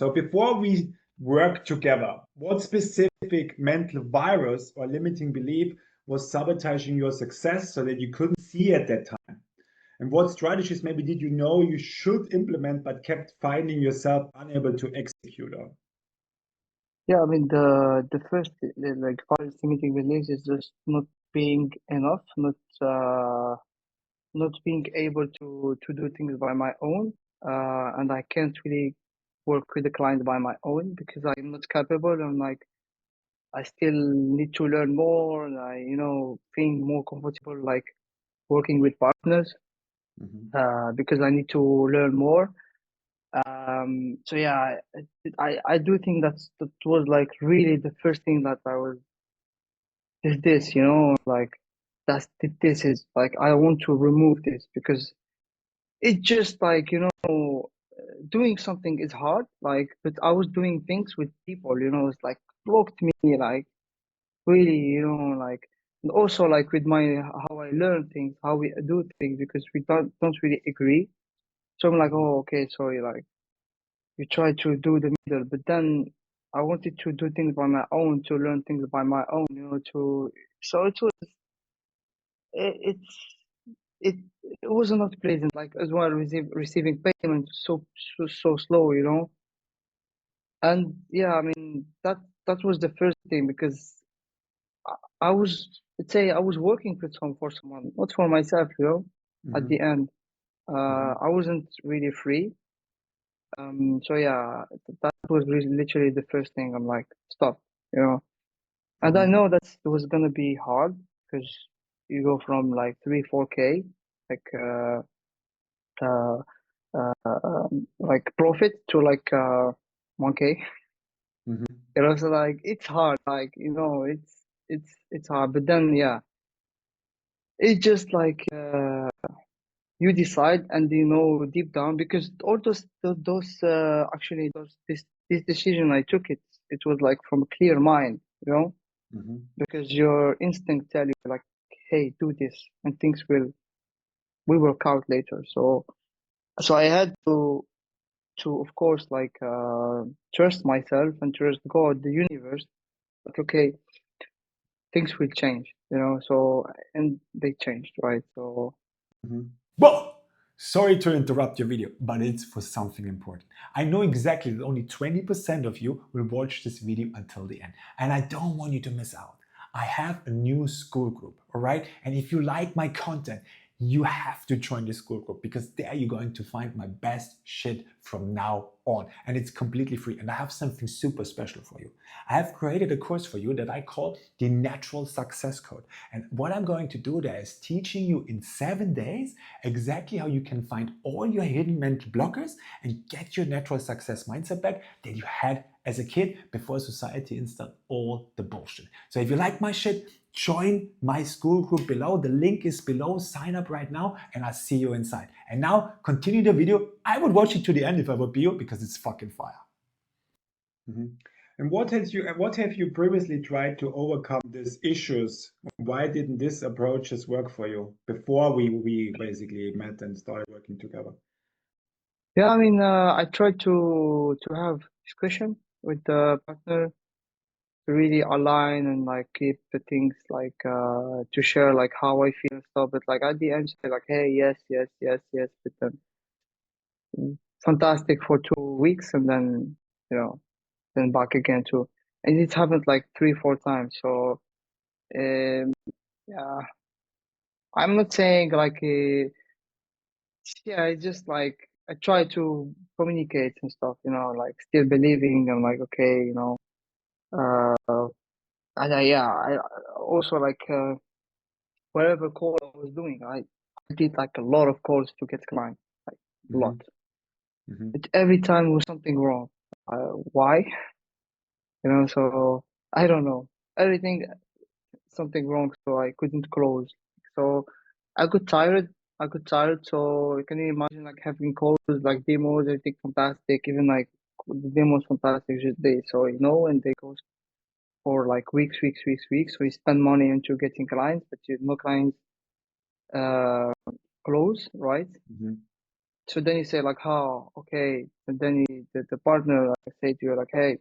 So before we work together, what specific mental virus or limiting belief was sabotaging your success so that you couldn't see at that time? And what strategies maybe did you know you should implement but kept finding yourself unable to execute on? Yeah, I mean the first like first limiting beliefs is just not being enough, not being able to do things by my own. And I can't really work with the client by my own because I'm not capable. I'm like I still need to learn more, and I feeling more comfortable like working with partners Mhm. because I need to learn more. So yeah, I do think that was like really the first thing that I was this, like this is like I want to remove this because it just like doing something is hard, like, but I was doing things with people, it's like blocked me, like really, like, and also like with my how I learn things, how we do things, because we don't really agree. So I'm like, oh, okay, sorry, like you try to do the middle, but then I wanted to do things by my own, to learn things by my own, to so it was it, it's it it was not pleasant, like as well receiving payment so slow, and yeah, I mean that was the first thing because I, I was, let's say, I was working for someone, not for myself, at Mhm. the end. Mhm. I wasn't really free. So yeah, that was literally the first thing. I'm like, stop, and I Mhm. know that it was gonna be hard because you go from like 3-4K, like uh, like profit to like 1K. Mhm. It was like it's hard, like it's hard. But then yeah, it's just like you decide, and deep down, because all those actually this decision I took, it was like from a clear mind, Mhm. because your instinct tell you like, hey, do this, and things will work out later. So I had to of course like trust myself and trust God, the universe. Like, okay, things will change, so, and they changed, right? So Mhm. Well, sorry to interrupt your video, but it's for something important. I know exactly that only 20% of you will watch this video until the end, and I don't want you to miss out. I have a new school group, all right? And if you like my content, you have to join the school group because there you're going to find my best shit from now on. And it's completely free. And I have something super special for you. I have created a course for you that I call the Natural Success Code. And what I'm going to do there is teaching you in 7 days exactly how you can find all your hidden mental blockers and get your natural success mindset back that you had as a kid before society installed all the bullshit. So if you like my shit, join my school group below. The link is below. Sign up right now and I'll see you inside. And now continue the video. I would watch it to the end if I would be you because it's fucking fire. Mhm. And what have you previously tried to overcome these issues? Why didn't this approaches work for you before we basically met and started working together? yeah, I mean, I tried to have discussion with the partner to really align and like keep the things like to share like how I feel and stuff. But like at the end, say like, hey, yes, yes, yes, yes. But then fantastic for 2 weeks, and then then back again too. And it happened like 3-4 times. So um, yeah, I'm not saying like yeah, it's just like I try to communicate and stuff, like still believing and like okay, uh, and I also like whatever call I was doing, I did like a lot of calls to get clients, like a lot. Hmm. Hmm. But every time was something wrong. Why? So I don't know. Everything something wrong, so I couldn't close. So I got tired. I got tired. So can you imagine like having calls like demos, everything fantastic, even like the demos fantastic, just they so and they go for like weeks. So you spend money into getting clients, but you no clients uh close, right? Hmm. So then you say like, how, okay, and then the partner like, say to you like, hey,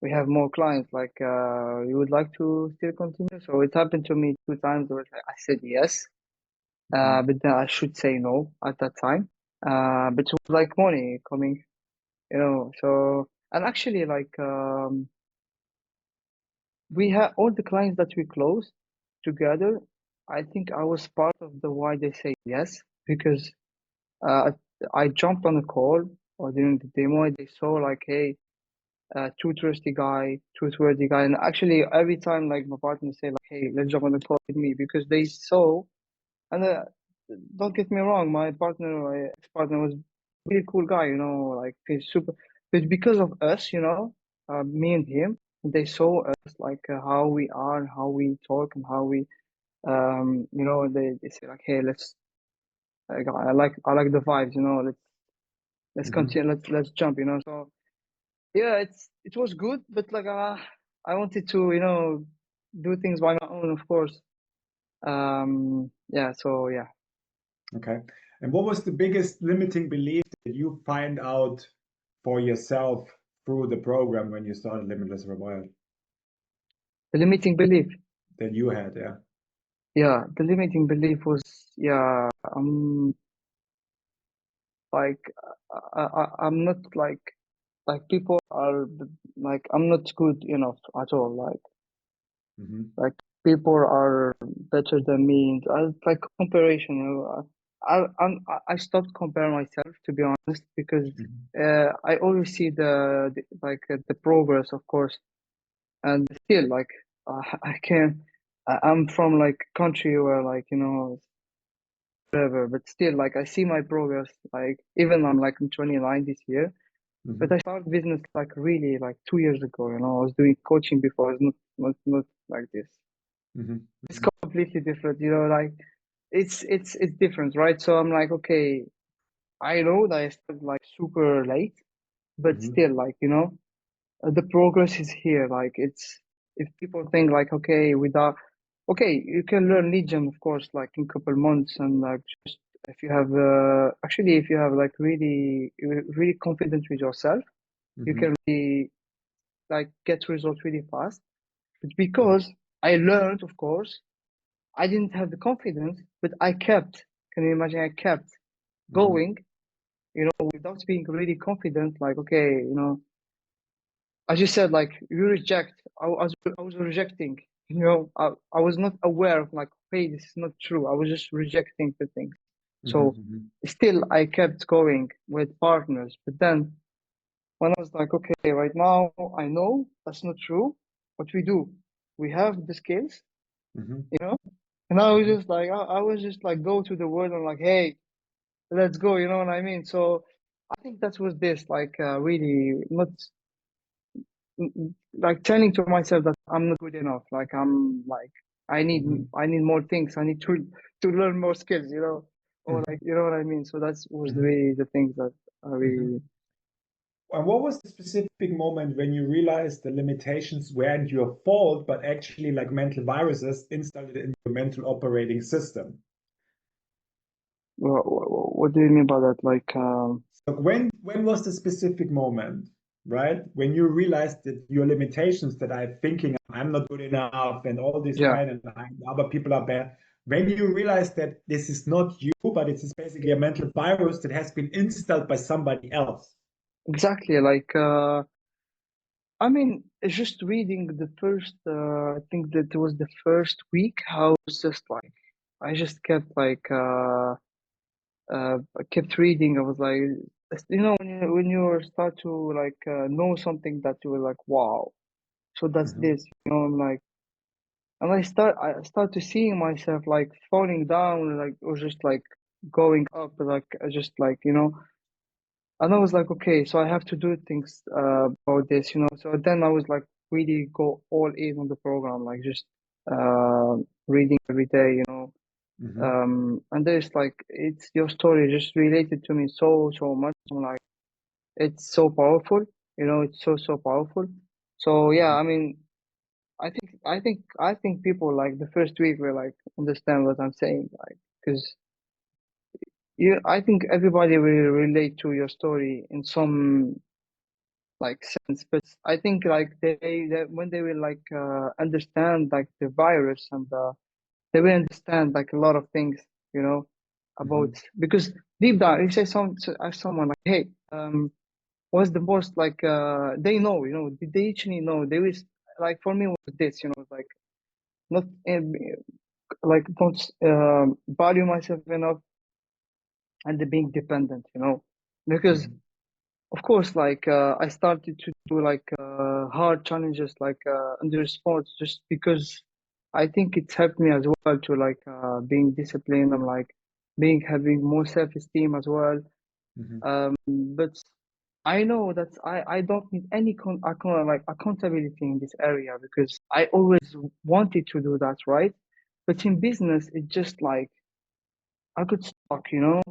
we have more clients, like you would like to still continue? So it happened to me two times where I said yes, Mhm. but then I should say no at that time. But it was like money coming, so and actually like we had all the clients that we closed together. I think I was part of the why they say yes, because uh, I jumped on a call or during the demo and they saw like, hey, trustworthy guy. And actually every time like my partner say like, hey, let's jump on the call with me, because they saw, and don't get me wrong, my ex-partner was a really cool guy, like he's super, but because of us, me and him, they saw us like how we are, how we talk, and how we, they say like, hey, let's, like, I like the vibes, let's Mhm. continue, let's jump, so yeah, it was good, but like I wanted to, do things by my own, of course. Yeah, so yeah. Okay. And what was the biggest limiting belief that you find out for yourself through the program when you started Limitless Rewired The limiting belief. that you had? Yeah. Yeah, the limiting belief was, yeah, like I'm not like people are like I'm not good enough at all. Mm-hmm. Like people are better than me. I like comparison. I stopped comparing myself, to be honest, because Mm-hmm. I always see the progress, of course, and still like I can. I'm from like country where like whatever, but still like I see my progress. Like even I'm 29 this year, but Mm-hmm. I started business like really like 2 years ago. I was doing coaching before. It's not like this. It's Mm-hmm. completely different. Like it's different, right? So I'm like, okay, I know that I started like super late, but Mm-hmm. still like the progress is here. Like it's if people think like, okay, without, okay, you can learn lead gen, of course, like in couple months, and like just if you have actually if you have like really confident with yourself, you Mm-hmm. can really like get results really fast. But because I learned, of course, I didn't have the confidence, but I kept. Can you imagine? I kept Mm-hmm. going, without being really confident. Like, okay, as you said, like you reject. I was rejecting. I was not aware of like, hey, this is not true. I was just rejecting the things. So Mm-hmm. still, I kept going with partners. But then when I was like, okay, right now I know that's not true. What we do, we have the skills, Mm-hmm. you know. And I was Mm-hmm. just like, I was just like, go to the world and like, hey, let's go. You know what I mean? So I think that was this, like, really not like telling to myself that I'm not good enough. Like I'm like Mm-hmm. I need more things. I need to learn more skills. Or Mm-hmm. like you know what I mean. So that was Mm-hmm. really the things that I Mm-hmm. really. And what was the specific moment when you realized the limitations weren't your fault, but actually like mental viruses installed in your mental operating system? What do you mean by that? Like, So when was the specific moment, right? When you realized that your limitations that I'm thinking I'm not good enough and all this yeah, kind and other people are bad. When you realize that this is not you, but it is basically a mental virus that has been installed by somebody else. exactly. Like, I mean, it's just reading the first. I think that it was the first week. How it was just like, I just kept like, I kept reading. I was like, when you start to like know something that you were like, wow. So that's Mhm, this. I'm like, and I start to seeing myself like falling down, like or just like going up, like just like and I was like, okay, so I have to do things about this. So then I was like, really go all in on the program, like just uh, reading every day. mhm, And there's like it's your story just related to me so much. I'm like, it's so powerful. It's so powerful. So yeah, mhm, I mean, I think people like the first week will like understand what I'm saying, like because I think everybody will relate to your story in some like sense, but I think like they when they will like understand like the virus and they will understand like a lot of things, you know, about Hmm. because deep down, if you say ask someone like, hey, what's the most like they know, you know, they actually know. They will like for me was this, you know, like not like don't value myself enough and the being dependent, you know, because Hmm. of course, like I started to do like hard challenges like under sports just because I think it's helped me as well to like being disciplined and like being having more self-esteem as well. Hmm. But I know that I don't need any like accountability in this area because I always wanted to do that, right? But in business, it just like I could stuck, you know,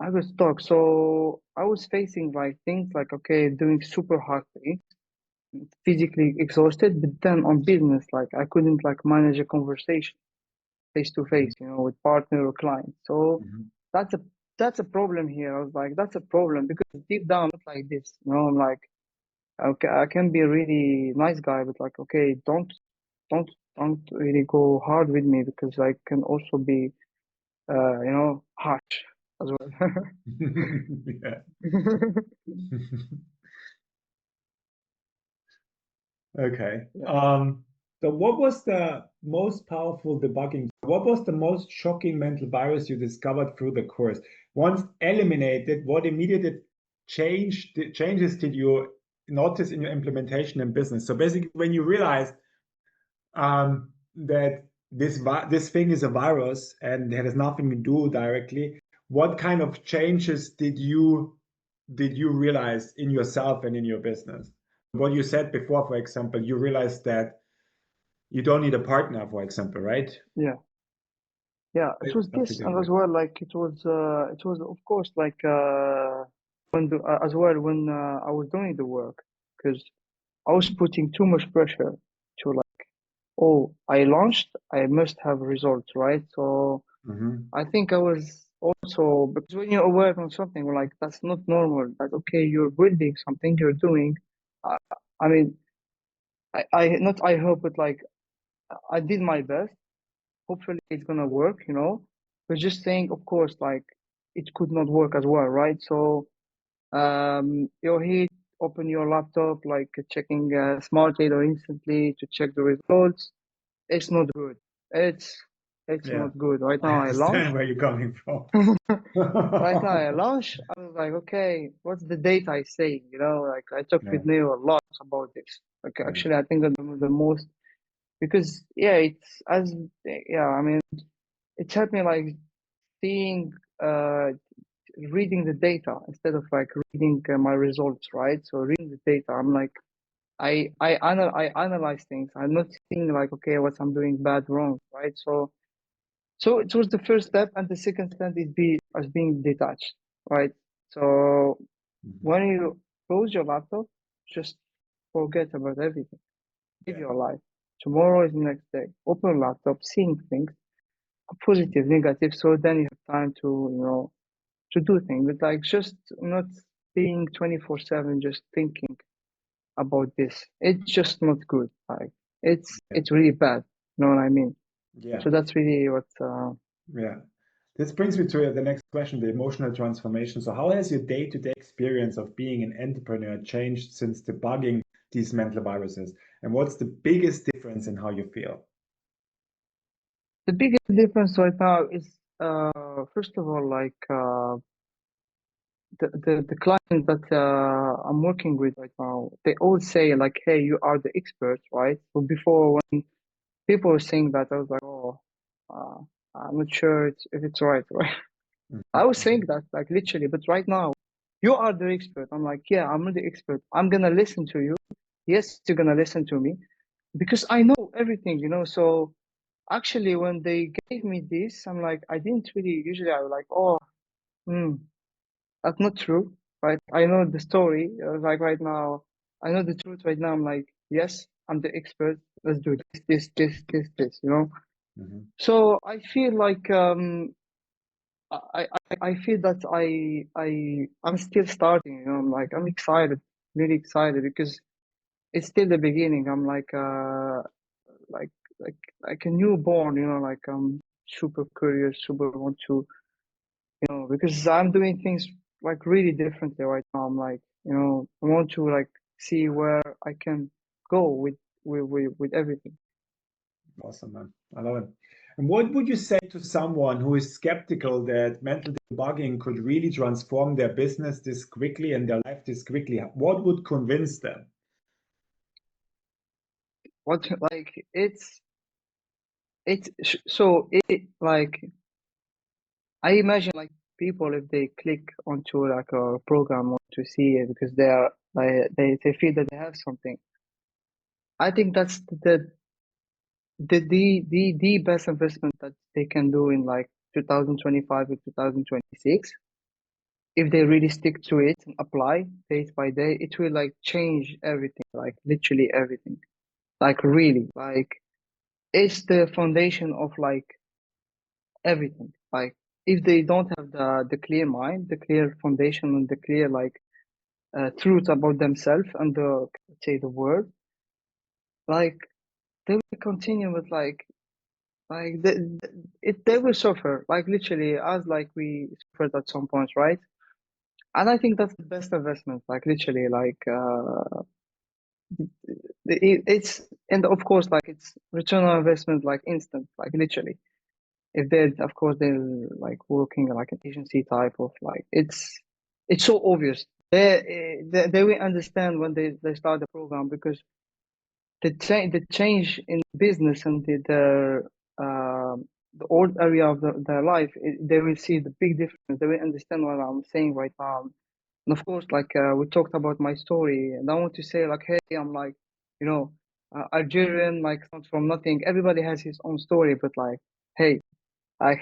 I was stuck. So I was facing like things like, okay, doing super hard things, physically exhausted, but then on business, like I couldn't like manage a conversation face to face, you know, with partner or client. So Hmm. that's a that's a problem here. I was like, that's a problem because deep down, I'm not like this, you know, I'm like, okay, I can be a really nice guy, but like, okay, don't don't really go hard with me because I can also be, you know, harsh as well. Yeah. Okay. Yeah. So what was the most powerful debugging? What was the most shocking mental virus you discovered through the course? Once eliminated, what immediate changes did you notice in your implementation and business? So basically, when you realized that this thing is a virus and it has nothing to do directly, what kind of changes did you realize in yourself and in your business? What you said before, for example, you realized that you don't need a partner, for example, right? Yeah. Yeah, it was What did this, you and as do? well, like it was of course like as well when I was doing the work, because I was putting too much pressure to like, oh, I launched, I must have results, right? So Hmm. I think I was also because when you're aware on something, like that's not normal. That okay, you're building something, you're doing. I, I mean, I not I hope, but like I did my best. Hopefully it's gonna work, you know. But just saying, of course, like it could not work as well, right? So you're here, open your laptop, like checking smart data instantly to check the results. It's not good. It's it's Yeah, not good. Right I now I understand launch. where you're coming from. Right now I launch. I was like, okay, what's the data I saying? You know, like I talked Yeah, with Neo a lot about this. Like yeah, actually, I think that the most because yeah, it's as yeah, I mean, it's helped me like seeing uh reading the data instead of like reading my results, right? So reading the data, I'm like I analyze things. I'm not seeing like okay, what I'm doing bad, wrong, right? So it was the first step, and the second step is be as being detached, right? So mhm, when you close your laptop, just forget about everything. Live yeah, your life. Tomorrow is the next day. Open laptop, seeing things, positive, negative. So then you have time to, you know, to do things, but like just not being 24/7, just thinking about this. It's just not good. Like yeah, it's really bad. You know what I mean? yeah, So that's really what yeah. This brings me to the next question, the emotional transformation. So, how has your day-to-day experience of being an entrepreneur changed since debugging these mental viruses? And what's the biggest difference in how you feel? the biggest difference right now is first of all like the client that I'm working with right now, they all say like, hey, you are the expert, right? So before when people were saying that, I was like, oh, uh, I'm not sure if it's right, right? I was saying Mhm. that like literally, but right now, you are the expert. I'm like, yeah, I'm not the expert. I'm gonna listen to you. Yes, you're gonna listen to me because I know everything, you know. So actually, when they gave me this, I'm like, I didn't really. Usually, I was like, oh, hmm, that's not true, right? I know the story. Like right now, I know the truth. Right now, I'm like, yes, I'm the expert. Let's do this, this, this, this, this. You know. Mhm. So I feel like I feel that I'm still starting, you know, I'm excited, really excited because it's still the beginning. I'm like like like a newborn, you know, like I'm super curious, super want to, you know, because I'm doing things like really differently right now. I'm like, you know, I want to like see where I can go with everything. Awesome, man. I love it. And what would you say to someone who is skeptical that mental debugging could really transform their business this quickly and their life this quickly? What would convince them? What like so it like I imagine like people if they click onto like a program or to see it because they are like they feel that they have something. I think that's the best investment that they can do in like 2025 or 2026. If they really stick to it and apply day by day, it will like change everything, like literally everything. Like really, like it's the foundation of like everything. Like if they don't have the clear mind, the clear foundation, and the clear like truth about themselves and the let's say the world, like they will continue with like they will suffer like literally as like we suffered at some points, right? And I think that's the best investment, like literally, like it's and of course like it's return on investment like instant, like literally. If they're of course they're like working like an agency type of like it's so obvious. They will understand when they start the program because the change in business and the old area of their life, they will see the big difference. They will understand what I'm saying right now. And of course, like we talked about my story, and I want to say like, hey, I'm like, you know, Algerian, like not from nothing. Everybody has his own story, but like, hey, like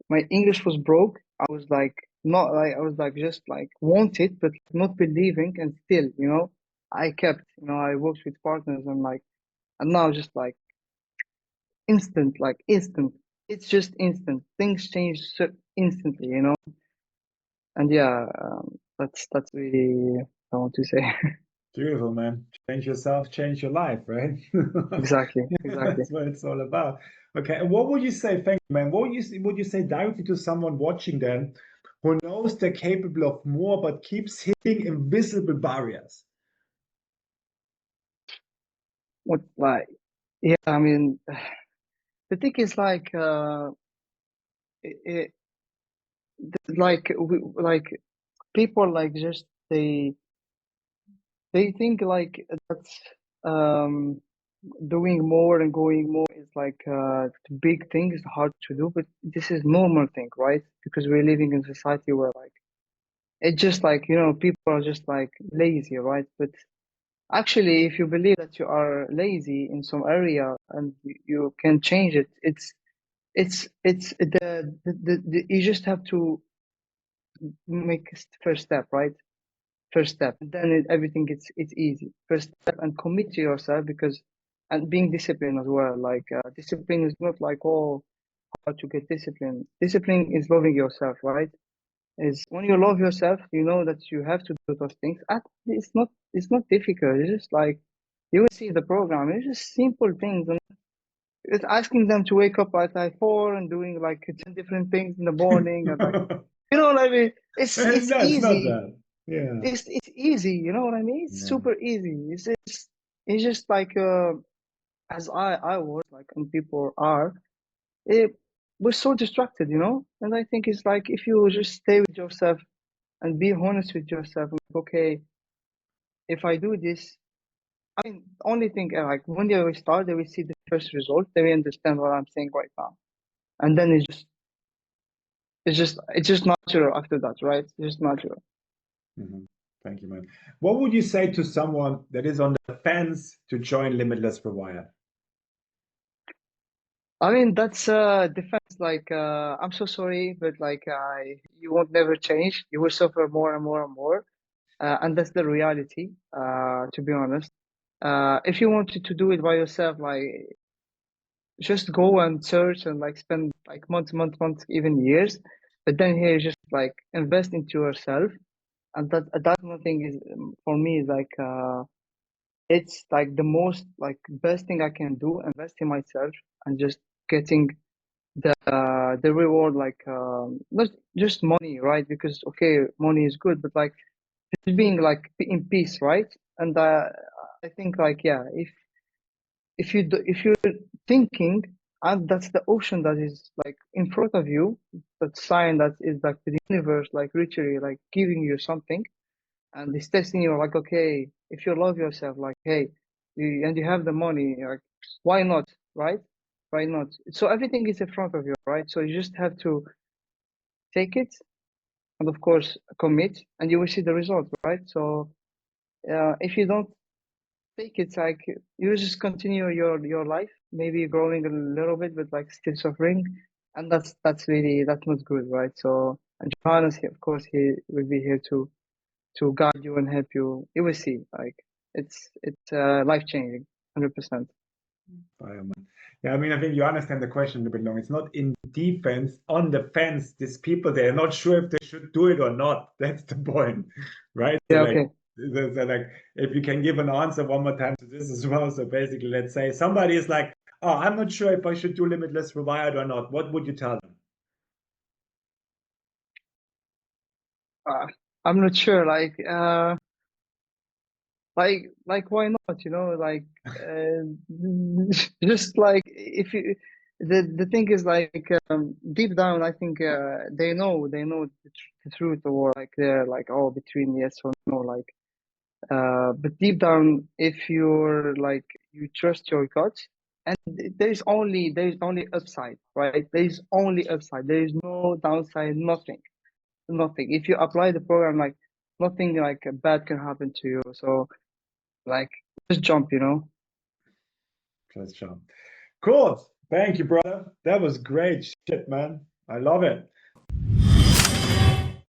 my English was broke. I was like not like I was like just like wanted, but not believing, and still, you know, I kept, you know, I worked with partners and like, and now just like instant, like instant. It's just instant. Things change so instantly, you know. And yeah, that's really I want to say. Beautiful, man. Change yourself, change your life, right? Exactly, Yeah, exactly. that's what it's all about. Okay, and what would you say, thank you, man? What would you say directly to someone watching then who knows they're capable of more but keeps hitting invisible barriers? What like yeah, I mean, the thing is like it, like people like just they think like that's um doing more and going more is like the big thing is hard to do, but this is normal thing, right? Because we're living in society where like it's just like, you know, people are just like lazy, right? But actually, if you believe that you are lazy in some area and you can change it, it's you just have to make a first step, right? First step, and then everything it's easy. First step and commit to yourself because and being disciplined as well. Like discipline is not like oh how to get discipline. Discipline is loving yourself, right? Is when you love yourself, you know that you have to do those things. And it's not difficult. It's just like you will see the program. It's just simple things, and it's asking them to wake up at like 4 and doing like 10 different things in the morning and like you know what I mean. It's It's not easy. that. Yeah. It's easy. You know what I mean. It's Yeah. super easy. It's just like as I was like and people are. It, we're so distracted, you know. And I think it's like if you just stay with yourself and be honest with yourself. Like, okay, if I do this, I mean, only thing like when they will start, they will see the first result. They will understand what I'm saying right now, and then it's just natural after that, right? It's just natural. Mhm. Thank you, man. What would you say to someone that is on the fence to join Limitless Provider? I mean, that's defense. Like, I'm so sorry, but like, you won't never change. You will suffer more and more and more, and that's the reality. To be honest, if you wanted to do it by yourself, like just go and search and like spend like months, even years. But then here is just like invest into yourself, and that one thing is for me is like it's like the most like best thing I can do, invest in myself and just getting the reward, like not just money, right? Because okay, money is good, but like just being like in peace, right? And I think like yeah, if you're thinking, and that's the ocean that is like in front of you, that sign that is like the universe like literally like giving you something, and it's testing you like okay, if you love yourself, like hey, and you have the money, like why not, right? Why not? So everything is in front of you, right? So you just have to take it, and of course commit, and you will see the result, right? So if you don't take it, like you just continue your life, maybe growing a little bit, but like still suffering, and that's not good, right? So, and Johannes, of course, he will be here to guide you and help you. You will see, like it's life changing, 100%. Fireman. Yeah, I mean, I think you understand the question a little bit long. It's not in defense, on the fence. These people, they're not sure if they should do it or not. That's the point, right? So Yeah, like, okay. like, if you can give an answer one more time to this as well. So basically, let's say somebody is like, oh, I'm not sure if I should do limitless rewired or not. What would you tell them? Uh, I'm not sure, like why not? You know, like just like if you the thing is like deep down, I think they know the truth, or like they're like oh between yes or no, like but deep down, if you're like you trust your gut, and there's only upside, right? There's only upside. There is no downside, nothing. If you apply the program, like nothing like bad can happen to you. So like just jump, you know. Just jump. Cool. Thank you, brother. That was great shit, man. I love it.